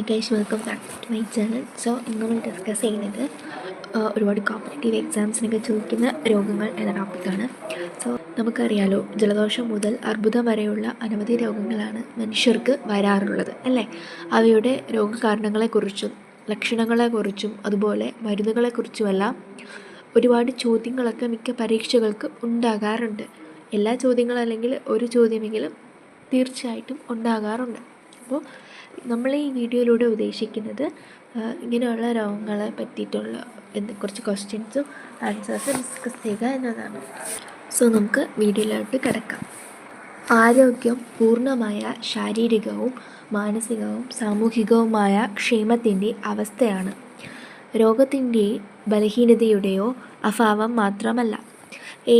Guys, welcome back to my channel. So ഇന്ന് നമ്മൾ discuss ചെയ്യുന്നത് ഒരുപാട് കോമ്പറ്റേറ്റീവ് എക്സാംസിനൊക്കെ ചോദിക്കുന്ന രോഗങ്ങൾ എന്ന ടോപ്പിക്കാണ്. സോ നമുക്കറിയാലോ, ജലദോഷം മുതൽ അർബുദം വരെയുള്ള അനവധി രോഗങ്ങളാണ് മനുഷ്യർക്ക് വരാറുള്ളത് അല്ലേ. അവയുടെ രോഗകാരണങ്ങളെക്കുറിച്ചും ലക്ഷണങ്ങളെക്കുറിച്ചും അതുപോലെ മരുന്നുകളെക്കുറിച്ചുമെല്ലാം ഒരുപാട് ചോദ്യങ്ങളൊക്കെ മിക്ക പരീക്ഷകൾക്ക് ഉണ്ടാകാറുണ്ട്. എല്ലാ ചോദ്യങ്ങളും അല്ലെങ്കിൽ ഒരു ചോദ്യമെങ്കിലും തീർച്ചയായിട്ടും ഉണ്ടാകാറുണ്ട്. അപ്പോൾ നമ്മൾ ഈ വീഡിയോയിലൂടെ ഉദ്ദേശിക്കുന്നത് ഇങ്ങനെയുള്ള രോഗങ്ങളെ പറ്റിയിട്ടുള്ള കുറച്ച് ക്വസ്റ്റ്യൻസും ആൻസേഴ്സും ഡിസ്കസ് ചെയ്യുക എന്നതാണ്. സോ നമുക്ക് വീഡിയോയിലോട്ട് കിടക്കാം. ആരോഗ്യം പൂർണ്ണമായ ശാരീരികവും മാനസികവും സാമൂഹികവുമായ ക്ഷേമത്തിൻ്റെ അവസ്ഥയാണ്. രോഗത്തിൻ്റെ ബലഹീനതയുടെയോ അഭാവം മാത്രമല്ല.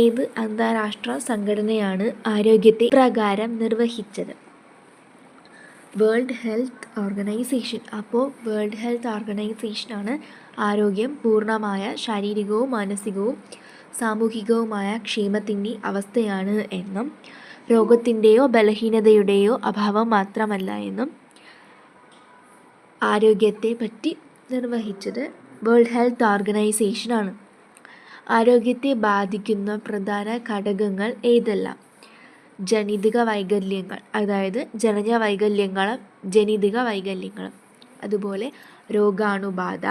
ഏത് അന്താരാഷ്ട്ര സംഘടനയാണ് ആരോഗ്യത്തെ പ്രകാരം നിർവഹിച്ചത്? World health organisation. അപ്പോൾ വേൾഡ് ഹെൽത്ത് ഓർഗനൈസേഷനാണ് ആരോഗ്യം പൂർണ്ണമായ ശാരീരികവും മാനസികവും സാമൂഹികവുമായ ക്ഷേമത്തിൻ്റെ അവസ്ഥയാണ് എന്നും രോഗത്തിൻ്റെയോ ബലഹീനതയുടെയോ അഭാവം മാത്രമല്ല എന്നും ആരോഗ്യത്തെ പറ്റി നിർവഹിച്ചത് വേൾഡ് ഹെൽത്ത് ഓർഗനൈസേഷനാണ്. ആരോഗ്യത്തെ ബാധിക്കുന്ന പ്രധാന ഘടകങ്ങൾ ഏതെല്ലാം? ജനിതക വൈകല്യങ്ങൾ, അതായത് ജനന വൈകല്യങ്ങളും ജനിതക വൈകല്യങ്ങളും, അതുപോലെ രോഗാണുബാധ,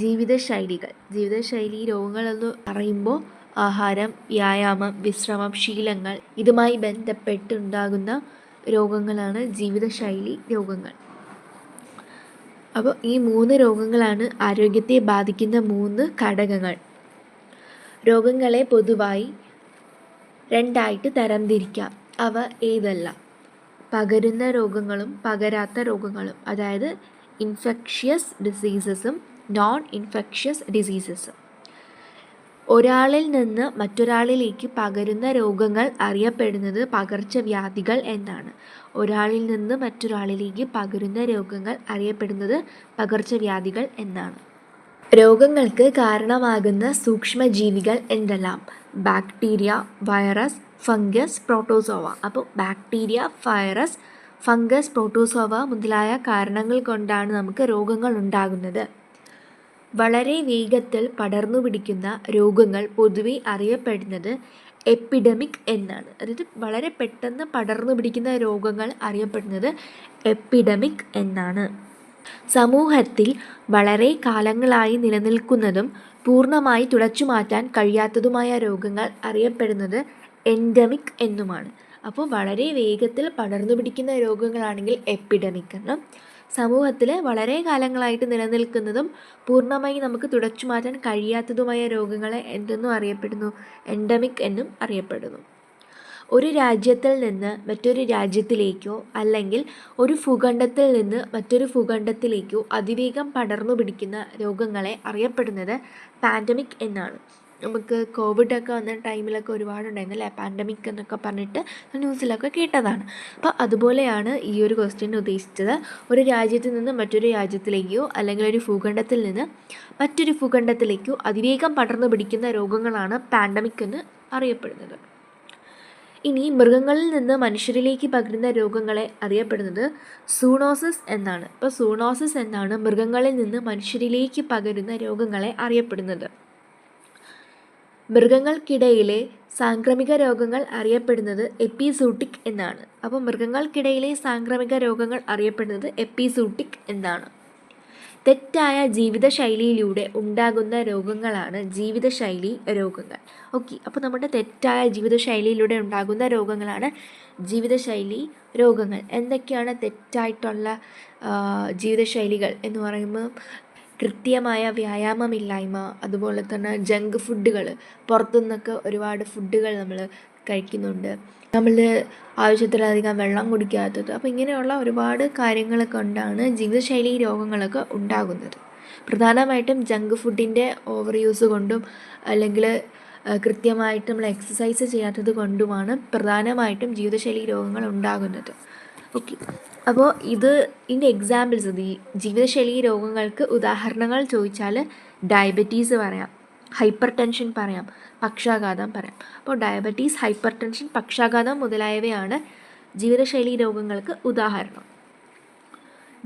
ജീവിതശൈലി രോഗങ്ങളെന്ന് പറയുമ്പോൾ ആഹാരം, വ്യായാമം, വിശ്രമം, ശീലങ്ങൾ, ഇതുമായി ബന്ധപ്പെട്ടുണ്ടാകുന്ന രോഗങ്ങളാണ് ജീവിതശൈലി രോഗങ്ങൾ. അപ്പോൾ ഈ 3 രോഗങ്ങളാണ് ആരോഗ്യത്തെ ബാധിക്കുന്ന 3 ഘടകങ്ങൾ. രോഗങ്ങളെ പൊതുവായി 2ആയിട്ട് തരംതിരിക്കാം. അവ ഏതെല്ലാം? പകരുന്ന രോഗങ്ങളും പകരാത്ത രോഗങ്ങളും, അതായത് ഇൻഫെക്ഷ്യസ് ഡിസീസസും നോൺ ഇൻഫെക്ഷ്യസ് ഡിസീസസും. ഒരാളിൽ നിന്ന് മറ്റൊരാളിലേക്ക് പകരുന്ന രോഗങ്ങൾ അറിയപ്പെടുന്നത് പകർച്ചവ്യാധികൾ എന്നാണ്. ഒരാളിൽ നിന്ന് മറ്റൊരാളിലേക്ക് പകരുന്ന രോഗങ്ങൾ അറിയപ്പെടുന്നത് പകർച്ചവ്യാധികൾ എന്നാണ്. രോഗങ്ങൾക്ക് കാരണമാകുന്ന സൂക്ഷ്മജീവികൾ എന്തെല്ലാം? Bacteria, virus, fungus, protozoa. അപ്പോൾ ബാക്ടീരിയ, വൈറസ്, ഫംഗസ്, പ്രോട്ടോസോവ മുതലായ കാരണങ്ങൾ കൊണ്ടാണ് നമുക്ക് രോഗങ്ങൾ ഉണ്ടാകുന്നത്. വളരെ വേഗത്തിൽ പടർന്നു പിടിക്കുന്ന രോഗങ്ങൾ പൊതുവെ അറിയപ്പെടുന്നത് എപ്പിഡമിക് എന്നാണ്. അതായത് വളരെ പെട്ടെന്ന് പടർന്നു പിടിക്കുന്ന രോഗങ്ങൾ അറിയപ്പെടുന്നത് എപ്പിഡമിക് എന്നാണ്. സമൂഹത്തിൽ വളരെ കാലങ്ങളായി നിലനിൽക്കുന്നതും പൂർണ്ണമായി തുടച്ചു മാറ്റാൻ കഴിയാത്തതുമായ രോഗങ്ങൾ അറിയപ്പെടുന്നത് എൻഡമിക് എന്നുമാണ്. അപ്പോൾ വളരെ വേഗത്തിൽ പടർന്നു പിടിക്കുന്ന രോഗങ്ങളാണെങ്കിൽ എപ്പിഡമിക് എന്നും, സമൂഹത്തിൽ വളരെ കാലങ്ങളായിട്ട് നിലനിൽക്കുന്നതും പൂർണ്ണമായി നമുക്ക് തുടച്ചു മാറ്റാൻ കഴിയാത്തതുമായ രോഗങ്ങളെ എന്തെന്നും അറിയപ്പെടുന്നു? എൻഡമിക് എന്നും അറിയപ്പെടുന്നു. ഒരു രാജ്യത്തിൽ നിന്ന് മറ്റൊരു രാജ്യത്തിലേക്കോ അല്ലെങ്കിൽ ഒരു ഭൂഖണ്ഡത്തിൽ നിന്ന് മറ്റൊരു ഭൂഖണ്ഡത്തിലേക്കോ അതിവേഗം പടർന്നു പിടിക്കുന്ന രോഗങ്ങളെ അറിയപ്പെടുന്നത് പാൻഡമിക് എന്നാണ്. നമുക്ക് കോവിഡൊക്കെ വന്ന ടൈമിലൊക്കെ ഒരുപാടുണ്ടായിരുന്നു അല്ലേ, പാൻഡമിക് എന്നൊക്കെ പറഞ്ഞിട്ട് ന്യൂസിലൊക്കെ കേട്ടതാണ്. അപ്പോൾ അതുപോലെയാണ് ഈ ഒരു ക്വസ്റ്റ്യൻ ഉദ്ദേശിച്ചത്. ഒരു രാജ്യത്തിൽ നിന്ന് മറ്റൊരു രാജ്യത്തിലേക്കോ അല്ലെങ്കിൽ ഒരു ഭൂഖണ്ഡത്തിൽ നിന്ന് മറ്റൊരു ഭൂഖണ്ഡത്തിലേക്കോ അതിവേഗം പടർന്നു പിടിക്കുന്ന രോഗങ്ങളാണ് പാൻഡമിക് എന്ന് അറിയപ്പെടുന്നത്. ഇനി മൃഗങ്ങളിൽ നിന്ന് മനുഷ്യരിലേക്ക് പകരുന്ന രോഗങ്ങളെ അറിയപ്പെടുന്നത് സൂണോസിസ് എന്നാണ്. അപ്പോൾ സൂണോസിസ് എന്നാണ് മൃഗങ്ങളിൽ നിന്ന് മനുഷ്യരിലേക്ക് പകരുന്ന രോഗങ്ങളെ അറിയപ്പെടുന്നത്. മൃഗങ്ങൾക്കിടയിലെ സാംക്രമിക രോഗങ്ങൾ അറിയപ്പെടുന്നത് എപ്പിസൂട്ടിക് എന്നാണ്. അപ്പോൾ മൃഗങ്ങൾക്കിടയിലെ സാംക്രമിക രോഗങ്ങൾ അറിയപ്പെടുന്നത് എപ്പിസൂട്ടിക് എന്നാണ്. തെറ്റായ ജീവിതശൈലിയിലൂടെ ഉണ്ടാകുന്ന രോഗങ്ങളാണ് ജീവിതശൈലി രോഗങ്ങൾ. ഓക്കെ, അപ്പോൾ നമ്മുടെ തെറ്റായ ജീവിതശൈലിയിലൂടെ ഉണ്ടാകുന്ന രോഗങ്ങളാണ് ജീവിതശൈലി രോഗങ്ങൾ. എന്തൊക്കെയാണ് തെറ്റായിട്ടുള്ള ജീവിതശൈലികൾ എന്ന് പറയുമ്പോൾ കൃത്യമായ വ്യായാമമില്ലായ്മ, അതുപോലെ തന്നെ ജങ്ക് ഫുഡുകൾ, പുറത്തുനിന്നൊക്കെ ഒരുപാട് ഫുഡുകൾ നമ്മൾ കഴിക്കുന്നുണ്ട്, നമ്മൾ ആവശ്യത്തിലധികം വെള്ളം കുടിക്കാത്തത്. അപ്പോൾ ഇങ്ങനെയുള്ള ഒരുപാട് കാര്യങ്ങൾ കൊണ്ടാണ് ജീവിതശൈലി രോഗങ്ങളൊക്കെ ഉണ്ടാകുന്നത്. പ്രധാനമായിട്ടും ജങ്ക് ഫുഡിൻ്റെ ഓവർ യൂസ് കൊണ്ടും അല്ലെങ്കിൽ കൃത്യമായിട്ട് നമ്മൾ എക്സസൈസ് ചെയ്യാത്തത് കൊണ്ടുമാണ് പ്രധാനമായിട്ടും ജീവിതശൈലി രോഗങ്ങൾ ഉണ്ടാകുന്നത്. ഓക്കെ, അപ്പോൾ ഇതിൻ്റെ എക്സാമ്പിൾസ്, ഈ ജീവിതശൈലി രോഗങ്ങൾക്ക് ഉദാഹരണങ്ങൾ ചോദിച്ചാൽ ഡയബറ്റീസ് പറയാം, ഹൈപ്പർ ടെൻഷൻ പറയാം, പക്ഷാഘാതം പറയാം. അപ്പോൾ ഡയബറ്റീസ്, ഹൈപ്പർ ടെൻഷൻ, പക്ഷാഘാതം മുതലായവയാണ് ജീവിതശൈലി രോഗങ്ങൾക്ക് ഉദാഹരണം.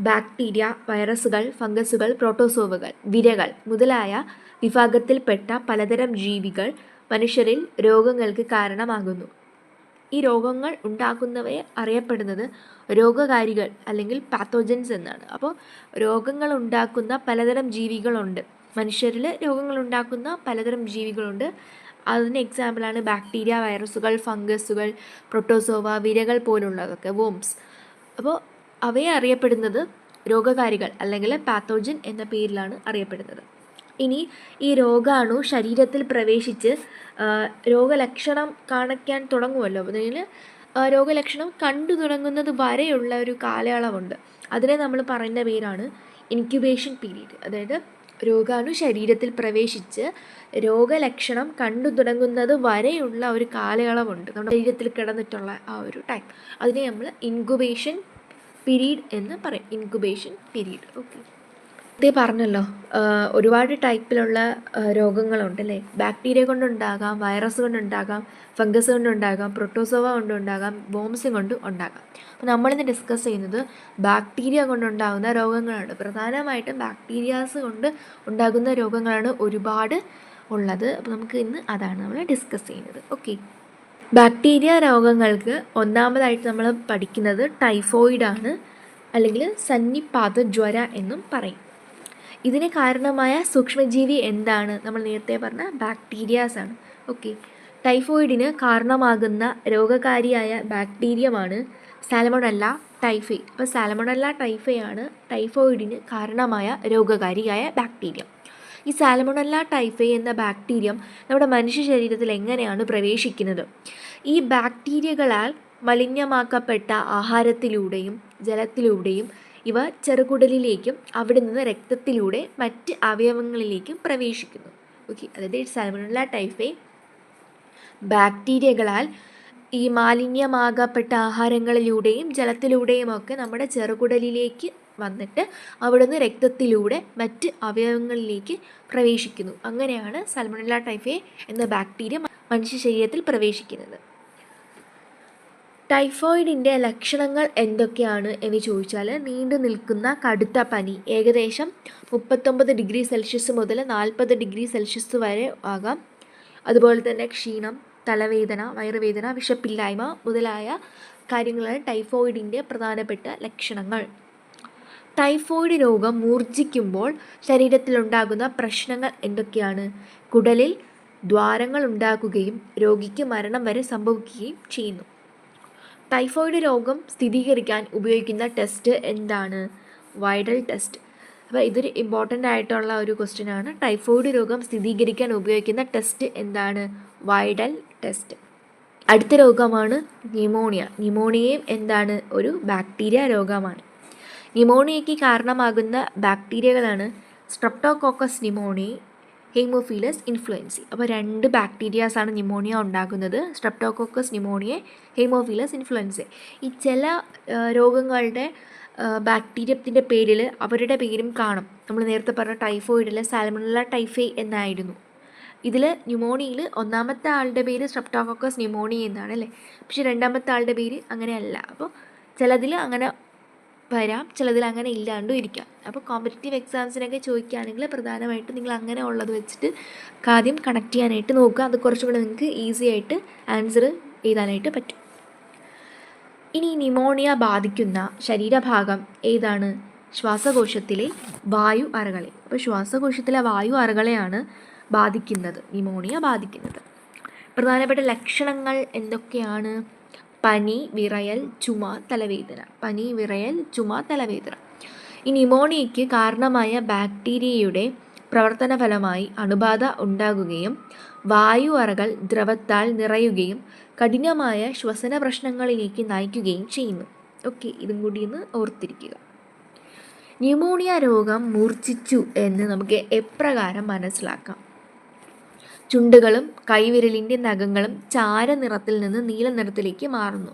ബാക്ടീരിയ, വൈറസുകൾ, ഫംഗസുകൾ, പ്രോട്ടോസോവുകൾ, വിരകൾ മുതലായ വിഭാഗത്തിൽപ്പെട്ട പലതരം ജീവികൾ മനുഷ്യരിൽ രോഗങ്ങൾക്ക് കാരണമാകുന്നു. ഈ രോഗങ്ങൾ ഉണ്ടാക്കുന്നവയെ അറിയപ്പെടുന്നത് രോഗകാരികൾ അല്ലെങ്കിൽ പാത്തോജൻസ് എന്നാണ്. അപ്പോൾ രോഗങ്ങൾ ഉണ്ടാക്കുന്ന പലതരം ജീവികളുണ്ട്, മനുഷ്യരിൽ രോഗങ്ങൾ ഉണ്ടാക്കുന്ന പലതരം ജീവികളുണ്ട്. അതിന് എക്സാമ്പിളാണ് ബാക്ടീരിയ, വൈറസുകൾ, ഫംഗസുകൾ, പ്രോട്ടോസോവ, വിരകൾ പോലുള്ളതൊക്കെ, വോംസ്. അപ്പോൾ അവയെ അറിയപ്പെടുന്നത് രോഗകാരികൾ അല്ലെങ്കിൽ പാത്തോജൻ എന്ന പേരിലാണ് അറിയപ്പെടുന്നത്. ഇനി ഈ രോഗാണു ശരീരത്തിൽ പ്രവേശിച്ച് രോഗലക്ഷണം കാണിക്കാൻ തുടങ്ങുമല്ലോ. അതിൽ രോഗലക്ഷണം കണ്ടു തുടങ്ങുന്നത് വരെയുള്ള ഒരു കാലയളവുണ്ട്. അതിനെ നമ്മൾ പറയുന്ന പേരാണ് ഇൻക്യുബേഷൻ പീരീഡ്. അതായത് രോഗാണു ശരീരത്തിൽ പ്രവേശിച്ച് രോഗലക്ഷണം കണ്ടു തുടങ്ങുന്നത് വരെയുള്ള ഒരു കാലയളവുണ്ട് നമ്മുടെ ശരീരത്തിൽ കിടന്നിട്ടുള്ള ആ ഒരു ടൈം. അതിനെ നമ്മൾ ഇൻക്യുബേഷൻ പീരീഡ് എന്ന് പറയും. Incubation period. ഓക്കെ, ഇതേ പറഞ്ഞല്ലോ ഒരുപാട് ടൈപ്പിലുള്ള രോഗങ്ങളുണ്ട് അല്ലേ. ബാക്ടീരിയ കൊണ്ടുണ്ടാകാം, വൈറസ് കൊണ്ടുണ്ടാകാം, ഫംഗസ് കൊണ്ടുണ്ടാകാം, പ്രോട്ടോസോവ കൊണ്ടുണ്ടാകാം, വോംസ് കൊണ്ടും ഉണ്ടാകാം. അപ്പോൾ നമ്മളിന്ന് ഡിസ്കസ് ചെയ്യുന്നത് ബാക്ടീരിയ കൊണ്ടുണ്ടാകുന്ന രോഗങ്ങളാണ്. പ്രധാനമായിട്ടും ബാക്ടീരിയാസ് കൊണ്ട് ഉണ്ടാകുന്ന രോഗങ്ങളാണ് ഒരുപാട് ഉള്ളത്. അപ്പോൾ നമുക്ക് ഇന്ന് അതാണ് നമ്മൾ ഡിസ്കസ് ചെയ്യുന്നത്. ഓക്കെ, ബാക്ടീരിയ രോഗങ്ങൾക്ക് ഒന്നാമതായിട്ട് നമ്മൾ പഠിക്കുന്നത് ടൈഫോയിഡാണ്, അല്ലെങ്കിൽ സന്നിപാത ജ്വര എന്നും പറയും. ഇതിന് കാരണമായ സൂക്ഷ്മജീവി എന്താണ്? നമ്മൾ നേരത്തെ പറഞ്ഞ ബാക്ടീരിയാസ് ആണ്. ഓക്കെ, ടൈഫോയിഡിന് കാരണമാകുന്ന രോഗകാരിയായ ബാക്ടീരിയമാണ് സാൽമണല്ല ടൈഫൈ. അപ്പോൾ സാൽമണല്ല ടൈഫൈ ആണ് ടൈഫോയിഡിന് കാരണമായ രോഗകാരിയായ ബാക്ടീരിയ. ഈ സാൽമണല്ല ടൈഫൈ എന്ന ബാക്ടീരിയം നമ്മുടെ മനുഷ്യ ശരീരത്തിൽ എങ്ങനെയാണ് പ്രവേശിക്കുന്നത്? ഈ ബാക്ടീരിയകളാൽ മലിനമാക്കപ്പെട്ട ആഹാരത്തിലൂടെയും ജലത്തിലൂടെയും ഇവ ചെറുകുടലിലേക്കും അവിടെ നിന്ന് രക്തത്തിലൂടെ മറ്റ് അവയവങ്ങളിലേക്കും പ്രവേശിക്കുന്നു. ഓക്കെ, അതായത് സാൽമണല്ല ടൈഫൈ ബാക്ടീരിയകളാൽ ഈ മാലിന്യമാകപ്പെട്ട ആഹാരങ്ങളിലൂടെയും ജലത്തിലൂടെയും ഒക്കെ നമ്മുടെ ചെറുകുടലിലേക്ക് വന്നിട്ട് അവിടെ നിന്ന് രക്തത്തിലൂടെ മറ്റ് അവയവങ്ങളിലേക്ക് പ്രവേശിക്കുന്നു. അങ്ങനെയാണ് സാൽമണല്ല ടൈഫൈ എന്ന ബാക്ടീരിയ മനുഷ്യ ശരീരത്തിൽ പ്രവേശിക്കുന്നത്. ടൈഫോയിഡിൻ്റെ ലക്ഷണങ്ങൾ എന്തൊക്കെയാണ് എന്ന് ചോദിച്ചാൽ, നീണ്ടു നിൽക്കുന്ന കടുത്ത പനി, ഏകദേശം 39 ഡിഗ്രി സെൽഷ്യസ് മുതൽ 40 ഡിഗ്രി സെൽഷ്യസ് വരെ ആകാം. അതുപോലെ തന്നെ ക്ഷീണം, തലവേദന, വയറുവേദന, വിശപ്പില്ലായ്മ മുതലായ കാര്യങ്ങളാണ് ടൈഫോയിഡിൻ്റെ പ്രധാനപ്പെട്ട ലക്ഷണങ്ങൾ. ടൈഫോയിഡ് രോഗം മൂർച്ഛിക്കുമ്പോൾ ശരീരത്തിലുണ്ടാകുന്ന പ്രശ്നങ്ങൾ എന്തൊക്കെയാണ്? കുടലിൽ ദ്വാരങ്ങൾ ഉണ്ടാക്കുകയും രോഗിക്ക് മരണം വരെ സംഭവിക്കുകയും ചെയ്യുന്നു. ടൈഫോയിഡ് രോഗം സ്ഥിരീകരിക്കാൻ ഉപയോഗിക്കുന്ന ടെസ്റ്റ് എന്താണ്? Widal test. അപ്പോൾ ഇതൊരു ഇമ്പോർട്ടൻ്റ് ആയിട്ടുള്ള ഒരു ക്വസ്റ്റ്യനാണ്. ടൈഫോയിഡ് രോഗം സ്ഥിരീകരിക്കാൻ ഉപയോഗിക്കുന്ന ടെസ്റ്റ് എന്താണ്? Widal test. അടുത്ത രോഗമാണ് ന്യൂമോണിയ. ന്യൂമോണിയയും എന്താണ്? ഒരു ബാക്ടീരിയ രോഗമാണ്. ന്യൂമോണിയയ്ക്ക് കാരണമാകുന്ന ബാക്ടീരിയകളാണ് സ്ട്രെപ്റ്റോകോക്കസ് ന്യൂമോണിയ, ഹീമോഫിലസ് ഇൻഫ്ലുവൻസി. അപ്പോൾ 2 ബാക്ടീരിയാസാണ് ന്യൂമോണിയ ഉണ്ടാക്കുന്നത്, സ്ട്രെപ്റ്റോകോക്കസ് ന്യൂമോണിയ, ഹീമോഫിലസ് ഇൻഫ്ലുവൻസി. ഈ ചില രോഗങ്ങളുടെ ബാക്ടീരിയത്തിൻ്റെ പേരിൽ അവരുടെ പേരും കാണും. നമ്മൾ നേരത്തെ പറഞ്ഞ ടൈഫോയിഡിൽ സാൽമണല്ല ടൈഫൈ എന്നായിരുന്നു. ഇതിൽ ന്യൂമോണിയയിൽ ഒന്നാമത്തെ ആളുടെ പേര് സ്ട്രെപ്റ്റോകോക്കസ് ന്യൂമോണിയ എന്നാണ് അല്ലേ. പക്ഷേ രണ്ടാമത്തെ ആളുടെ പേര് അങ്ങനെയല്ല. അപ്പോൾ ചിലതിൽ അങ്ങനെ വരാം, ചിലതിൽ അങ്ങനെ ഇല്ലാണ്ടും ഇരിക്കാം. അപ്പോൾ കോമ്പറ്റേറ്റീവ് എക്സാംസിനൊക്കെ ചോദിക്കുകയാണെങ്കിൽ പ്രധാനമായിട്ടും നിങ്ങൾ അങ്ങനെ ഉള്ളത് വെച്ചിട്ട് ആദ്യം കണക്ട് ചെയ്യാനായിട്ട് നോക്കുക. അത് കുറച്ചും കൂടെ നിങ്ങൾക്ക് ഈസി ആയിട്ട് ആൻസർ എഴുതാനായിട്ട് പറ്റും. ഇനി ന്യൂമോണിയ ബാധിക്കുന്ന ശരീരഭാഗം ഏതാണ്? ശ്വാസകോശത്തിലെ വായു അറകളെ. അപ്പോൾ ശ്വാസകോശത്തിലെ വായു അറകളെയാണ് ബാധിക്കുന്നത്, ന്യൂമോണിയ ബാധിക്കുന്നത്. പ്രധാനപ്പെട്ട ലക്ഷണങ്ങൾ എന്തൊക്കെയാണ്? പനി, വിറയൽ, ചുമ, തലവേദന. പനി, വിറയൽ, ചുമ, തലവേദന. ഈ ന്യൂമോണിയയ്ക്ക് കാരണമായ ബാക്ടീരിയയുടെ പ്രവർത്തന ഫലമായി അണുബാധ ഉണ്ടാകുകയും വായു അറകൾ ദ്രവത്താൽ നിറയുകയും കഠിനമായ ശ്വസന പ്രശ്നങ്ങളിലേക്ക് നയിക്കുകയും ചെയ്യുന്നു. ഓക്കെ, ഇതും കൂടി ഒന്ന് ഓർത്തിരിക്കുക. ന്യൂമോണിയ രോഗം മൂർച്ഛിച്ചു എന്ന് നമുക്ക് എപ്രകാരം മനസ്സിലാക്കാം? ചുണ്ടുകളും കൈവിരലിൻ്റെ നഖങ്ങളും ചാരനിറത്തിൽ നിന്ന് നീല നിറത്തിലേക്ക് മാറുന്നു.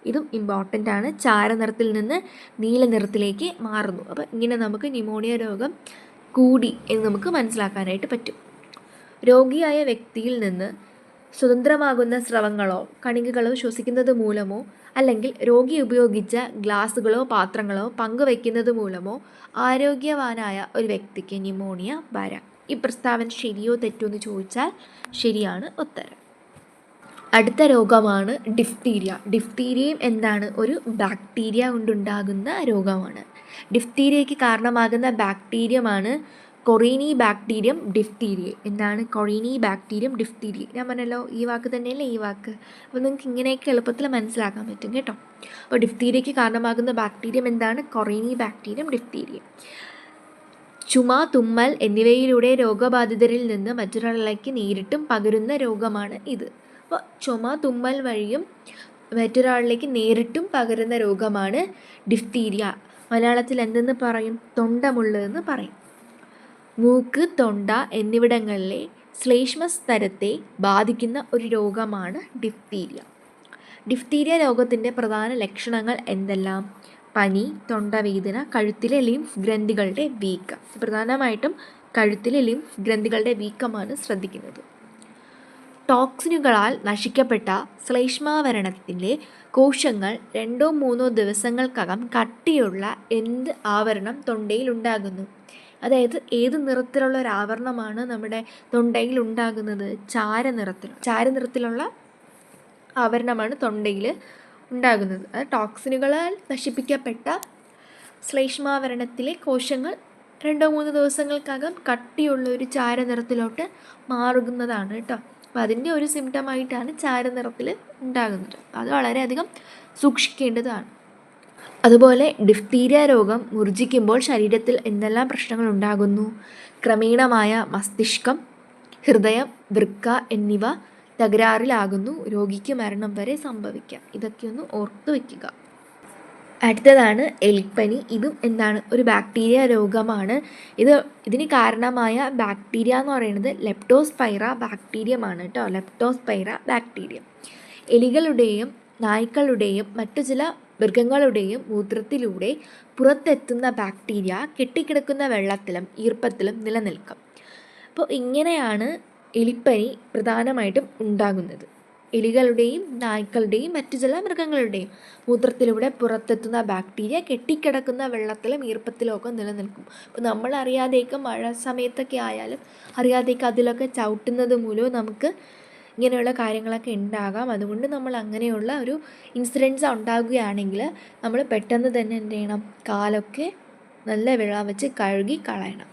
ഇതും ഇമ്പോർട്ടൻ്റ് ആണ്. ചാരനിറത്തിൽ നിന്ന് നീല നിറത്തിലേക്ക് മാറുന്നു. അപ്പോൾ ഇങ്ങനെ നമുക്ക് ന്യൂമോണിയ രോഗം കൂടി എന്ന് നമുക്ക് മനസ്സിലാക്കാനായിട്ട് പറ്റും. രോഗിയായ വ്യക്തിയിൽ നിന്ന് സ്വതന്ത്രമാകുന്ന സ്രവങ്ങളോ കണികകളോ ശ്വസിക്കുന്നത് മൂലമോ അല്ലെങ്കിൽ രോഗി ഉപയോഗിച്ച ഗ്ലാസുകളോ പാത്രങ്ങളോ പങ്കുവയ്ക്കുന്നത് മൂലമോ ആരോഗ്യവാനായ ഒരു വ്യക്തിക്ക് ന്യൂമോണിയ വരാം. ഈ പ്രസ്താവന ശരിയോ തെറ്റോ എന്ന് ചോദിച്ചാൽ ശരിയാണ് ഉത്തരം. അടുത്ത രോഗമാണ് ഡിഫ്തീരിയ. ഡിഫ്തീരിയയും എന്താണ്? ഒരു ബാക്ടീരിയ കൊണ്ടുണ്ടാകുന്ന രോഗമാണ്. ഡിഫ്തീരിയയ്ക്ക് കാരണമാകുന്ന ബാക്ടീരിയമാണ് കൊറീനി ബാക്ടീരിയം ഡിഫ്തീരിയ. എന്താണ് കൊറീനി ബാക്ടീരിയം ഡിഫ്തീരിയ? ഞാൻ പറഞ്ഞല്ലോ ഈ വാക്ക് തന്നെയല്ലേ ഈ വാക്ക്. അപ്പോൾ നിങ്ങൾക്ക് ഇങ്ങനെയൊക്കെ എളുപ്പത്തിൽ മനസ്സിലാക്കാൻ പറ്റും കേട്ടോ. അപ്പോൾ ഡിഫ്തീരിയയ്ക്ക് കാരണമാകുന്ന ബാക്ടീരിയം എന്താണ്? കൊറീനി ബാക്ടീരിയം ഡിഫ്തീരിയ. ചുമ, തുമ്മൽ എന്നിവയിലൂടെ രോഗബാധിതരിൽ നിന്ന് മറ്റൊരാളിലേക്ക് നേരിട്ടും പകരുന്ന രോഗമാണ് ഇത്. അപ്പോൾ ചുമ, തുമ്മൽ വഴിയും മറ്റൊരാളിലേക്ക് നേരിട്ടും പകരുന്ന രോഗമാണ് ഡിഫ്തീരിയ. മലയാളത്തിൽ എന്തെന്ന് പറയും? തൊണ്ടമുള്ളതെന്ന് പറയും. മൂക്ക്, തൊണ്ട എന്നിവിടങ്ങളിലെ ശ്ലേഷ്മസ്തരത്തെ ബാധിക്കുന്ന ഒരു രോഗമാണ് ഡിഫ്തീരിയ. ഡിഫ്തീരിയ രോഗത്തിൻ്റെ പ്രധാന ലക്ഷണങ്ങൾ എന്തെല്ലാം? പനി, തൊണ്ടവേദന, കഴുത്തിലെ ലിംഫ് ഗ്രന്ഥികളുടെ വീക്കം. പ്രധാനമായിട്ടും കഴുത്തിലെ ലിംഫ് ഗ്രന്ഥികളുടെ വീക്കമാണ് ശ്രദ്ധിക്കുന്നത്. ടോക്സിനുകളാൽ നശിക്കപ്പെട്ട ശ്ലേഷ്മാവരണത്തിലെ കോശങ്ങൾ 2-3 ദിവസങ്ങൾക്കകം കട്ടിയുള്ള എന്ത് ആവരണം തൊണ്ടയിൽ ഉണ്ടാകുന്നു? അതായത് ഏത് നിറത്തിലുള്ള ഒരു ആവരണമാണ് നമ്മുടെ തൊണ്ടയിൽ ഉണ്ടാകുന്നത്? ചാരനിറത്തിലുള്ള ആവരണമാണ് തൊണ്ടയിൽ ഉണ്ടാകുന്നത്. അത് ടോക്സിനുകളാൽ നശിപ്പിക്കപ്പെട്ട ശ്ലേഷ്മാവരണത്തിലെ കോശങ്ങൾ 2-3 ദിവസങ്ങൾക്കകം കട്ടിയുള്ള ഒരു ചാരനിറത്തിലോട്ട് മാറുന്നതാണ് കേട്ടോ. അപ്പോൾ അതിൻ്റെ ഒരു സിംറ്റമായിട്ടാണ് ചാരനിറത്തിൽ ഉണ്ടാകുന്നത്. അത് വളരെയധികം സൂക്ഷിക്കേണ്ടതാണ്. അതുപോലെ ഡിഫ്തീരിയ രോഗം മൂർച്ഛിക്കുമ്പോൾ ശരീരത്തിൽ എന്തെല്ലാം പ്രശ്നങ്ങൾ ഉണ്ടാകുന്നു? ക്രമേണമായ മസ്തിഷ്കം, ഹൃദയം, വൃക്ക എന്നിവ തകരാറിലാകുന്നു. രോഗിക്ക് മരണം വരെ സംഭവിക്കാം. ഇതൊക്കെ ഒന്ന് ഓർത്തു വയ്ക്കുക. അടുത്തതാണ് എലിപ്പനി. ഇതും എന്താണ്? ഒരു ബാക്ടീരിയ രോഗമാണ്. ഇതിന് കാരണമായ ബാക്ടീരിയ എന്ന് പറയുന്നത് ലെപ്റ്റോസ്പൈറ ബാക്ടീരിയമാണ് കേട്ടോ. Leptospira bacterium. എലികളുടെയും നായ്ക്കളുടെയും മറ്റു ചില മൃഗങ്ങളുടെയും മൂത്രത്തിലൂടെ പുറത്തെത്തുന്ന ബാക്ടീരിയ കെട്ടിക്കിടക്കുന്ന വെള്ളത്തിലും ഈർപ്പത്തിലും നിലനിൽക്കും. അപ്പോൾ ഇങ്ങനെയാണ് എലിപ്പനി പ്രധാനമായിട്ടും ഉണ്ടാകുന്നത്. എലികളുടെയും നായ്ക്കളുടെയും മറ്റു ചില മൃഗങ്ങളുടെയും മൂത്രത്തിലൂടെ പുറത്തെത്തുന്ന ബാക്ടീരിയ കെട്ടിക്കിടക്കുന്ന വെള്ളത്തിലും ഈർപ്പത്തിലും ഒക്കെ നിലനിൽക്കും. അപ്പോൾ നമ്മൾ അറിയാതെയൊക്കെ മഴ സമയത്തൊക്കെ ആയാലും അറിയാതെയൊക്കെ അതിലൊക്കെ ചവിട്ടുന്നത് മൂലവും നമുക്ക് ഇങ്ങനെയുള്ള കാര്യങ്ങളൊക്കെ ഉണ്ടാകാം. അതുകൊണ്ട് നമ്മൾ അങ്ങനെയുള്ള ഒരു ഇൻസിഡൻസ് ഉണ്ടാകുകയാണെങ്കിൽ നമ്മൾ പെട്ടെന്ന് തന്നെ എന്ത് ചെയ്യണം? കാലൊക്കെ നല്ല വെള്ളം വെച്ച് കഴുകി കളയണം.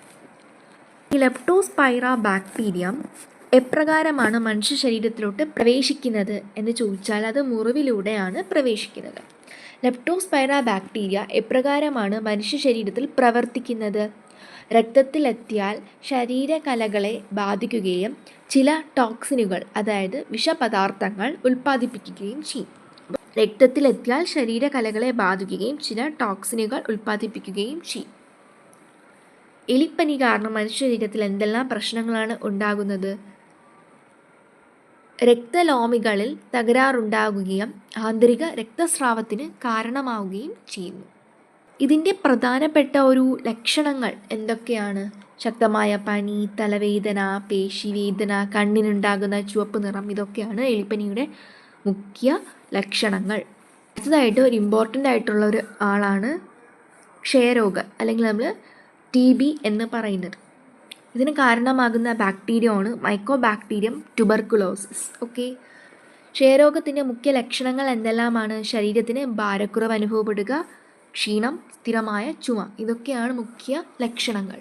ഈ ലെപ്റ്റോസ്പൈറ ബാക്ടീരിയം എപ്രകാരമാണ് മനുഷ്യ ശരീരത്തിലോട്ട് പ്രവേശിക്കുന്നത് എന്ന് ചോദിച്ചാൽ അത് മുറിവിലൂടെയാണ് പ്രവേശിക്കുന്നത്. ലെപ്റ്റോസ്പൈറ ബാക്ടീരിയ എപ്രകാരമാണ് മനുഷ്യ ശരീരത്തിൽ പ്രവർത്തിക്കുന്നത്? രക്തത്തിലെത്തിയാൽ ശരീരകലകളെ ബാധിക്കുകയും ചില ടോക്സിനുകൾ അതായത് വിഷപദാർത്ഥങ്ങൾ ഉൽപ്പാദിപ്പിക്കുകയും ചെയ്യും. രക്തത്തിലെത്തിയാൽ ശരീരകലകളെ ബാധിക്കുകയും ചില ടോക്സിനുകൾ ഉൽപ്പാദിപ്പിക്കുകയും ചെയ്യും. എലിപ്പനി കാരണം മനുഷ്യ ശരീരത്തിൽ എന്തെല്ലാം പ്രശ്നങ്ങളാണ് ഉണ്ടാകുന്നത്? രക്തലോമികളിൽ തകരാറുണ്ടാകുകയും ആന്തരിക രക്തസ്രാവത്തിന് കാരണമാവുകയും ചെയ്യുന്നു. ഇതിൻ്റെ പ്രധാനപ്പെട്ട ഒരു ലക്ഷണങ്ങൾ എന്തൊക്കെയാണ്? ശക്തമായ പനി, തലവേദന, പേശിവേദന, കണ്ണിനുണ്ടാകുന്ന ചുവപ്പ് നിറം. ഇതൊക്കെയാണ് എലിപ്പനിയുടെ മുഖ്യ ലക്ഷണങ്ങൾ. അടുത്തതായിട്ട് ഒരു ഇമ്പോർട്ടൻ്റ് ആയിട്ടുള്ള ഒരു ആളാണ് ക്ഷയരോഗം അല്ലെങ്കിൽ നമ്മൾ TB എന്ന് പറയുന്നത്. ഇതിന് കാരണമാകുന്ന ബാക്ടീരിയയാണ് മൈക്കോബാക്ടീരിയം ട്യൂബർകുലോസിസ്. ഓക്കെ. ക്ഷയരോഗത്തിൻ്റെ മുഖ്യ ലക്ഷണങ്ങൾ എന്തെല്ലാമാണ്? ശരീരത്തിന് ഭാരക്കുറവ് അനുഭവപ്പെടുക, ക്ഷീണം, സ്ഥിരമായ ചുമ. ഇതൊക്കെയാണ് മുഖ്യ ലക്ഷണങ്ങൾ.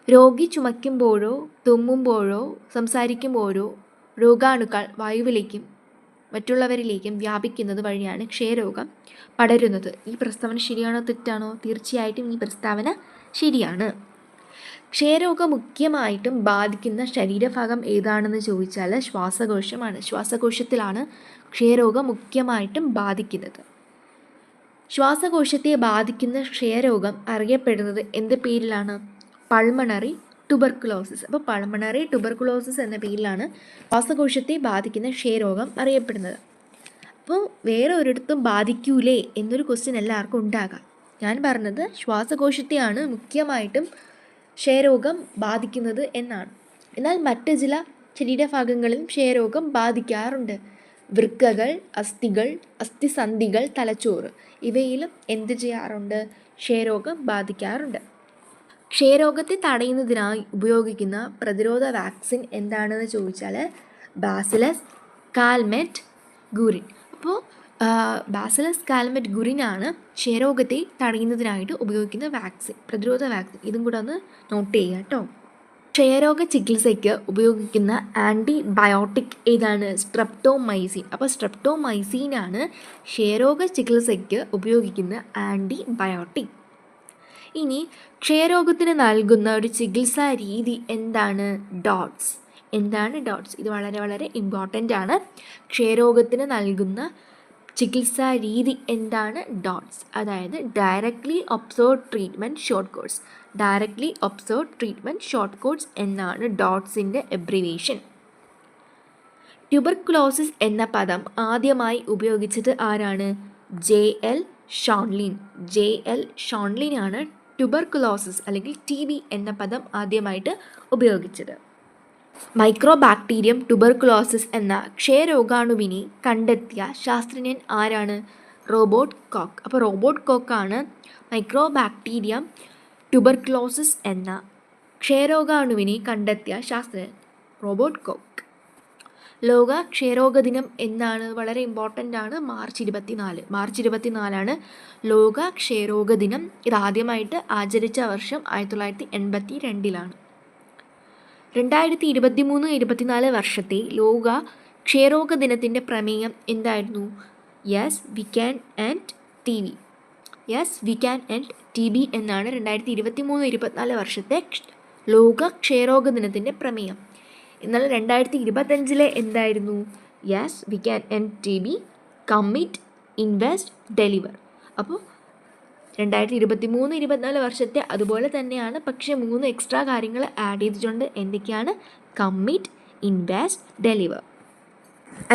രോഗി ചുമയ്ക്കുമ്പോഴോ തുമ്മുമ്പോഴോ സംസാരിക്കുമ്പോഴോ രോഗാണുക്കൾ വായുവിലേക്കും മറ്റുള്ളവരിലേക്കും വ്യാപിക്കുന്നത് വഴിയാണ് ക്ഷയരോഗം പടരുന്നത്. ഈ പ്രസ്താവന ശരിയാണോ തെറ്റാണോ? തീർച്ചയായിട്ടും ഈ പ്രസ്താവന ശരിയാണ്. ക്ഷയരോഗം മുഖ്യമായിട്ടും ബാധിക്കുന്ന ശരീരഭാഗം ഏതാണെന്ന് ചോദിച്ചാൽ ശ്വാസകോശമാണ്. ശ്വാസകോശത്തിലാണ് ക്ഷയരോഗം മുഖ്യമായിട്ടും ബാധിക്കുന്നത്. ശ്വാസകോശത്തെ ബാധിക്കുന്ന ക്ഷയരോഗം അറിയപ്പെടുന്നത് എന്ത് പേരിലാണ്? Pulmonary tuberculosis. അപ്പോൾ പൾമണറി ട്യൂബർകുലോസിസ് എന്ന പേരിലാണ് ശ്വാസകോശത്തെ ബാധിക്കുന്ന ക്ഷയരോഗം അറിയപ്പെടുന്നത്. അപ്പോൾ വേറെ ഒരിടത്തും ബാധിക്കൂലേ എന്നൊരു ക്വസ്റ്റ്യൻ എല്ലാവർക്കും ഉണ്ടാകാം. ഞാൻ പറഞ്ഞത് ശ്വാസകോശത്തെയാണ് മുഖ്യമായിട്ടും ക്ഷയരോഗം ബാധിക്കുന്നത് എന്നാണ്. എന്നാൽ മറ്റ് ചില ശരീരഭാഗങ്ങളിലും ക്ഷയരോഗം ബാധിക്കാറുണ്ട്. വൃക്കകൾ, അസ്ഥികൾ, അസ്ഥിസന്ധികൾ, തലച്ചോറ് ഇവയിലും എന്ത് ചെയ്യാറുണ്ട്? ക്ഷയരോഗം ബാധിക്കാറുണ്ട്. ക്ഷയരോഗത്തെ തടയുന്നതിനായി ഉപയോഗിക്കുന്ന പ്രതിരോധ വാക്സിൻ എന്താണെന്ന് ചോദിച്ചാൽ ബാസിലസ് കാൽമെറ്റ് ഗുരിൻ. അപ്പോൾ ബാസിലസ് കാൽമെറ്റ് ഗുരിനാണ് ക്ഷയരോഗത്തെ തടയുന്നതിനായിട്ട് ഉപയോഗിക്കുന്ന വാക്സിൻ, പ്രതിരോധ വാക്സിൻ. ഇതും കൂടെ ഒന്ന് നോട്ട് ചെയ്യുക കേട്ടോ. ക്ഷയരോഗ ചികിത്സയ്ക്ക് ഉപയോഗിക്കുന്ന ആൻറ്റിബയോട്ടിക് ഏതാണ്? സ്ട്രെപ്റ്റോമൈസിൻ. അപ്പോൾ സ്ട്രെപ്റ്റോമൈസിനാണ് ക്ഷയരോഗ ചികിത്സയ്ക്ക് ഉപയോഗിക്കുന്ന ആൻറ്റിബയോട്ടിക്. ഇനി ക്ഷയരോഗത്തിന് നൽകുന്ന ഒരു ചികിത്സാ രീതി എന്താണ്? ഡോട്ട്സ്. എന്താണ് ഡോട്ട്സ്? ഇത് വളരെ വളരെ ഇമ്പോർട്ടൻ്റ് ആണ്. ക്ഷയരോഗത്തിന് നൽകുന്ന ചികിത്സാ രീതി എന്താണ്? ഡോട്ട്സ്. അതായത് directly observed treatment short course. Directly observed treatment short course എന്നാണ് ഡോട്ട്സിൻ്റെ എബ്രിവേഷൻ. ട്യൂബർകുലോസിസ് എന്ന പദം ആദ്യമായി ഉപയോഗിച്ചത് ആരാണ്? JL ഷോൺലിൻ. JL ഷോൺലിനാണ് ട്യൂബർകുലോസിസ് അല്ലെങ്കിൽ TB എന്ന പദം ആദ്യമായിട്ട് ഉപയോഗിച്ചത്. മൈക്രോബാക്ടീരിയം ട്യൂബർകുലോസിസ് എന്ന ക്ഷയരോഗാണുവിനെ കണ്ടെത്തിയ ശാസ്ത്രജ്ഞൻ ആരാണ്? Robert Koch. അപ്പോൾ റോബർട്ട് കോക്കാണ് മൈക്രോബാക്ടീരിയം ട്യൂബർകുലോസിസ് എന്ന ക്ഷയരോഗാണുവിനെ കണ്ടെത്തിയ ശാസ്ത്രജ്ഞൻ റോബർട്ട് കോക്ക്. ലോക ക്ഷയരോഗ ദിനം എന്നാണ്? വളരെ ഇമ്പോർട്ടൻ്റ് ആണ്. മാർച്ച് 24. മാർച്ച് 24 ലോക ക്ഷയരോഗ ദിനം. ഇതാദ്യമായിട്ട് ആചരിച്ച വർഷം 1982. 2023-24 വർഷത്തെ ലോക ക്ഷയരോഗ ദിനത്തിൻ്റെ പ്രമേയം എന്തായിരുന്നു? Yes we can end TB. Yes we can end TB എന്നാണ് 2023-24 വർഷത്തെ ലോക ക്ഷയരോഗ ദിനത്തിൻ്റെ പ്രമേയം. എന്നാൽ 2025 എന്തായിരുന്നു? Yes we can end TB, commit, invest, deliver. അപ്പോൾ 2023-24 വർഷത്തെ അതുപോലെ തന്നെയാണ്, പക്ഷേ 3 എക്സ്ട്രാ കാര്യങ്ങൾ ആഡ് ചെയ്തിട്ടുണ്ട്. എന്തൊക്കെയാണ്? Commit, invest, deliver.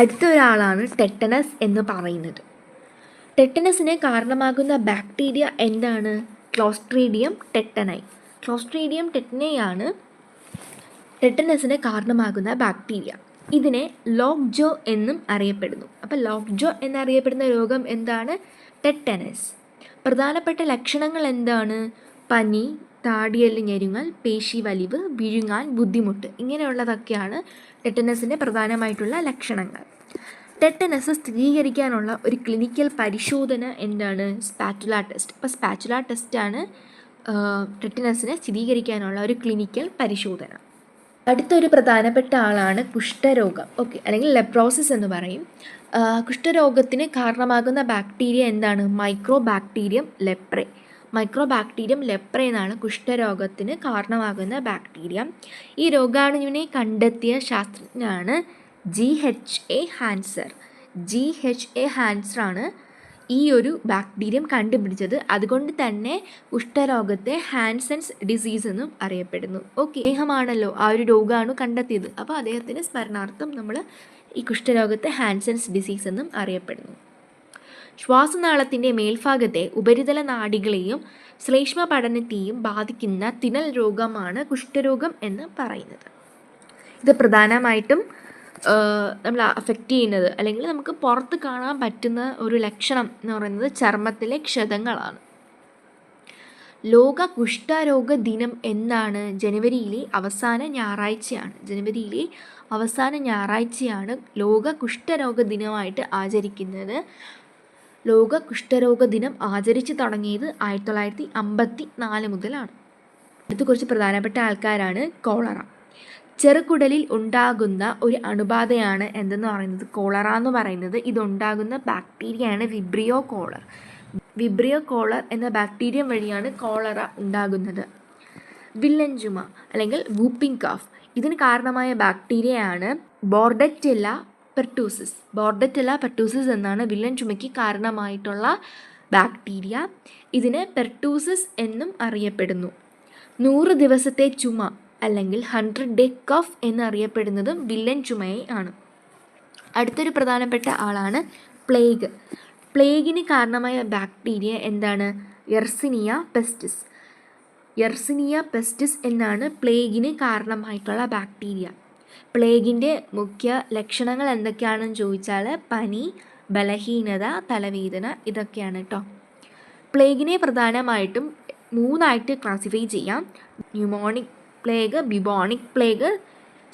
അടുത്ത ഒരാളാണ് ടെറ്റനസ് എന്ന് പറയുന്നത്. ടെറ്റനസിന് കാരണമാകുന്ന ബാക്ടീരിയ എന്താണ്? ക്ലോസ്ട്രീഡിയം ടെറ്റനൈ. ക്ലോസ്ട്രീഡിയം ടെറ്റനൈയാണ് ടെറ്റനസിന് കാരണമാകുന്ന ബാക്ടീരിയ. ഇതിനെ ലോക്ക് ജോ എന്നും അറിയപ്പെടുന്നു. അപ്പോൾ ലോക്ക് ജോ എന്നറിയപ്പെടുന്ന രോഗം എന്താണ്? ടെറ്റനസ്. പ്രധാനപ്പെട്ട ലക്ഷണങ്ങൾ എന്താണ്? പനി, താടിയെല്ല് ഞെരുങ്ങൽ, പേശി വലിവ്, വിഴുങ്ങാൻ ബുദ്ധിമുട്ട്, ഇങ്ങനെയുള്ളതൊക്കെയാണ് ടെറ്റനസിൻ്റെ പ്രധാനമായിട്ടുള്ള ലക്ഷണങ്ങൾ. ടെറ്റനസ് സ്ഥിരീകരിക്കാനുള്ള ഒരു ക്ലിനിക്കൽ പരിശോധന എന്താണ്? Spatula test. അപ്പോൾ സ്പാറ്റുല ടെസ്റ്റാണ് ടെറ്റനസിനെ സ്ഥിരീകരിക്കാനുള്ള ഒരു ക്ലിനിക്കൽ പരിശോധന. അടുത്തൊരു പ്രധാനപ്പെട്ട ആളാണ് കുഷ്ഠരോഗം. ഓക്കെ, അല്ലെങ്കിൽ ലെപ്രോസിസ് എന്ന് പറയും. കുഷ്ഠരോഗത്തിന് കാരണമാകുന്ന ബാക്ടീരിയ എന്താണ്? Mycobacterium leprae. മൈക്രോബാക്ടീരിയം ലെപ്രെ എന്നാണ് കുഷ്ഠരോഗത്തിന് കാരണമാകുന്ന ബാക്ടീരിയ. ഈ രോഗാണുവിനെ കണ്ടെത്തിയ ശാസ്ത്രജ്ഞനാണ് GHA ഹാൻസർ. GHA ഹാൻസറാണ് ഈ ഒരു ബാക്ടീരിയം കണ്ടുപിടിച്ചത്. അതുകൊണ്ട് തന്നെ കുഷ്ഠരോഗത്തെ ഹാൻസൻസ് ഡിസീസ് എന്നും അറിയപ്പെടുന്നു. ഓക്കെ, അദ്ദേഹമാണല്ലോ ആ ഒരു രോഗാണു കണ്ടെത്തിയത്. അപ്പോൾ അദ്ദേഹത്തിൻ്റെ സ്മരണാർത്ഥം നമ്മൾ ഈ കുഷ്ഠരോഗത്തെ ഹാൻസൻസ് ഡിസീസ് എന്നും അറിയപ്പെടുന്നു. ശ്വാസനാളത്തിൻ്റെ മേൽഭാഗത്തെ ഉപരിതല നാഡികളെയും ശ്ലേഷ്മ പഠനത്തെയും ബാധിക്കുന്ന തിണൽ രോഗമാണ് കുഷ്ഠരോഗം എന്ന് പറയുന്നത്. ഇത് പ്രധാനമായിട്ടും നമ്മൾ അഫക്റ്റ് ചെയ്യുന്നത് അല്ലെങ്കിൽ നമുക്ക് പുറത്ത് കാണാൻ പറ്റുന്ന ഒരു ലക്ഷണം എന്ന് പറയുന്നത് ചർമ്മത്തിലെ ക്ഷതങ്ങളാണ്. ലോക കുഷ്ഠരോഗ ദിനം എന്നാണ്? ജനുവരിയിലെ അവസാന ഞായറാഴ്ചയാണ്. ജനുവരിയിലെ അവസാന ഞായറാഴ്ചയാണ് ലോക കുഷ്ഠരോഗ ദിനമായിട്ട് ആചരിക്കുന്നത്. ലോക കുഷ്ഠരോഗ ദിനം ആചരിച്ചു തുടങ്ങിയത് 1954 മുതലാണ്. അടുത്ത കുറച്ച് പ്രധാനപ്പെട്ട ആൾക്കാരാണ് കോളറ. ചെറുകുടലിൽ ഉണ്ടാകുന്ന ഒരു അണുബാധയാണ് എന്തെന്ന് പറയുന്നത്? കോളറ എന്ന് പറയുന്നത്. ഇതുണ്ടാകുന്ന ബാക്ടീരിയയാണ് വിബ്രിയോ കോളർ. വിബ്രിയോ കോളർ എന്ന ബാക്ടീരിയ വഴിയാണ് കോളറ ഉണ്ടാകുന്നത്. വില്ലൻ ചുമ അല്ലെങ്കിൽ വൂപ്പിംഗ് കഫ്, ഇതിന് കാരണമായ ബാക്ടീരിയയാണ് ബോർഡറ്റെല്ല പെർട്ടൂസിസ്. ബോർഡറ്റെല്ല പെർട്ടൂസിസ് എന്നാണ് വില്ലൻ ചുമയ്ക്ക് കാരണമായിട്ടുള്ള ബാക്ടീരിയ. ഇതിന് പെർട്ടൂസിസ് എന്നും അറിയപ്പെടുന്നു. 100 ദിവസത്തെ ചുമ അല്ലെങ്കിൽ 100 ഡേ കഫ് എന്നറിയപ്പെടുന്നതും വില്ലൻ ചുമയെ ആണ്. അടുത്തൊരു പ്രധാനപ്പെട്ട ആളാണ് പ്ലേഗ്. പ്ലേഗിന് കാരണമായ ബാക്ടീരിയ എന്താണ്? യെർസിനിയ പെസ്റ്റിസ്. യെർസിനിയ പെസ്റ്റിസ് എന്നാണ് പ്ലേഗിന് കാരണമായിട്ടുള്ള ബാക്ടീരിയ. പ്ലേഗിൻ്റെ മുഖ്യ ലക്ഷണങ്ങൾ എന്തൊക്കെയാണെന്ന് ചോദിച്ചാൽ പനി, ബലഹീനത, തലവേദന ഇതൊക്കെയാണ് കേട്ടോ. പ്ലേഗിനെ പ്രധാനമായിട്ടും 3 ക്ലാസിഫൈ ചെയ്യാം. Mnemonic plague, bubonic plague,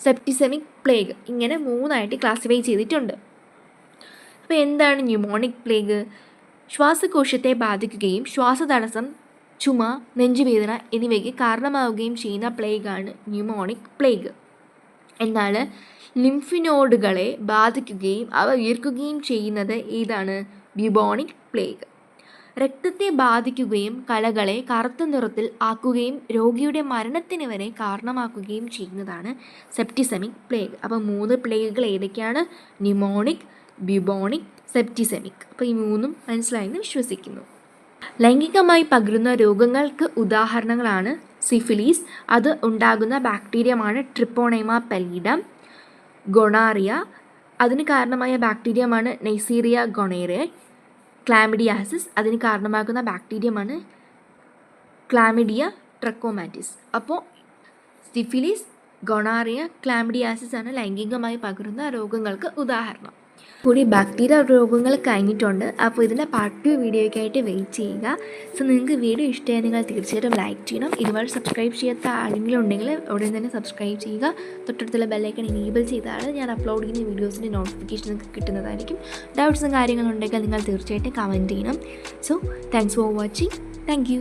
സെപ്റ്റിസെമിക് plague, ഇങ്ങനെ 3 ക്ലാസിഫൈ ചെയ്തിട്ടുണ്ട്. അപ്പോൾ എന്താണ് ന്യൂമോണിക് പ്ലേഗ്? ശ്വാസകോശത്തെ ബാധിക്കുകയും ശ്വാസതടസ്സം, ചുമ, നെഞ്ചുവേദന എന്നിവയ്ക്ക് കാരണമാവുകയും ചെയ്യുന്ന പ്ലേഗാണ് ന്യൂമോണിക് പ്ലേഗ്. എന്നാൽ ലിംഫ് നോഡുകളെ ബാധിക്കുകയും അവ ഉയർക്കുകയും ചെയ്യുന്നത് ഏതാണ്? Bubonic plague. രക്തത്തെ ബാധിക്കുകയും കലകളെ കറുത്ത നിറത്തിൽ ആക്കുകയും രോഗിയുടെ മരണത്തിന് വരെ കാരണമാക്കുകയും ചെയ്യുന്നതാണ് സെപ്റ്റിസെമിക് പ്ലേഗ്. അപ്പോൾ 3 പ്ലേഗുകൾ ഏതൊക്കെയാണ്? Pneumonic, bubonic, septicemic. അപ്പോൾ ഈ 3 മനസ്സിലായെന്ന് വിശ്വസിക്കുന്നു. ലൈംഗികമായി പകരുന്ന രോഗങ്ങൾക്ക് ഉദാഹരണങ്ങളാണ് സിഫിലിസ്, അത് ഉണ്ടാകുന്ന ബാക്ടീരിയമാണ് ട്രിപ്പോണൈമ പെല്ലിഡം. ഗൊണാറിയ, അതിന് കാരണമായ ബാക്ടീരിയമാണ് നെയ്സീറിയ ഗൊണേറിയ. ക്ലാമിഡിയാസിസ്, അതിന് കാരണമാകുന്ന ബാക്ടീരിയമാണ് ക്ലാമിഡിയ ട്രക്കോമാറ്റിസ്. അപ്പോൾ സിഫിലിസ്, ഗൊണാറിയ, ക്ലാമിഡിയാസിസ് ആണ് ലൈംഗികമായി പകരുന്ന രോഗങ്ങൾക്ക് ഉദാഹരണം. കൂടി ബാക്ടീരിയ രോഗങ്ങൾ കഴിഞ്ഞിട്ടുണ്ട്. അപ്പോൾ ഇതിൻ്റെ പാർട്ട് 2 വീഡിയോയ്ക്കായിട്ട് വെയിറ്റ് ചെയ്യുക. സോ നിങ്ങൾക്ക് വീഡിയോ ഇഷ്ടമായി നിങ്ങൾ തീർച്ചയായിട്ടും ലൈക്ക് ചെയ്യണം. ഇതുവരെ സബ്സ്ക്രൈബ് ചെയ്യാത്ത ആരെങ്കിലും ഉണ്ടെങ്കിൽ ഉടൻ തന്നെ സബ്സ്ക്രൈബ് ചെയ്യുക. തൊട്ടടുത്തുള്ള ബെല്ലൈക്കൺ എനേബിൾ ചെയ്താൽ ഞാൻ അപ്ലോഡ് ചെയ്യുന്ന വീഡിയോസിൻ്റെ നോട്ടിഫിക്കേഷൻ നിങ്ങൾക്ക് കിട്ടുന്നതായിരിക്കും. ഡൗട്ട്സും കാര്യങ്ങളുണ്ടെങ്കിൽ നിങ്ങൾ തീർച്ചയായിട്ടും കമൻറ്റ് ചെയ്യണം. So thanks for watching. Thank you.